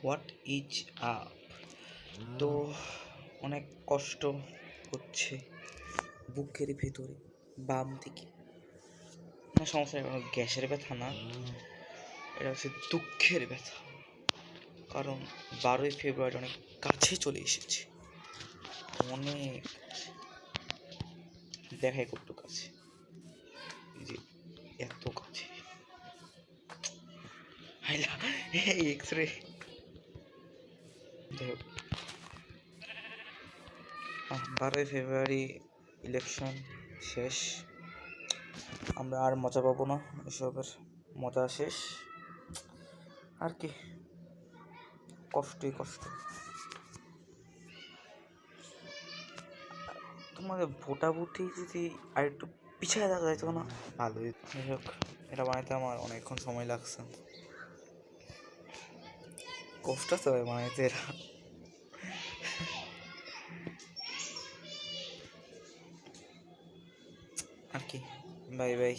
What is up. তো অনেক কষ্ট হচ্ছে বুকের ভেতরে বাম দিকে, না সমস্যা নেই, কোনো গ্যাসের ব্যথা না, এটা হচ্ছে দুঃখের ব্যথা। কারণ 12ই ফেব্রুয়ারি অনেক কাছে চলে এসেছে, অনেক দেখাই কত কাছে, যে এত কাছে। এক্স রে, যাই হোক, 12ই ফেব্রুয়ারি ইলেকশন শেষ, আমরা আর মজা পাবো না, এসবের মজা শেষ। আর কি, কষ্টই কষ্ট। তোমাদের ভোটাভুটি যদি আর একটু পিছিয়ে দেখা যাইতো না, ভালোই। যাই হোক, এটা বানাইতে আমার অনেকক্ষণ সময় লাগছে, কষ্ট আছে ভাই বানাইতে এরা। আর কি, বাই বাই।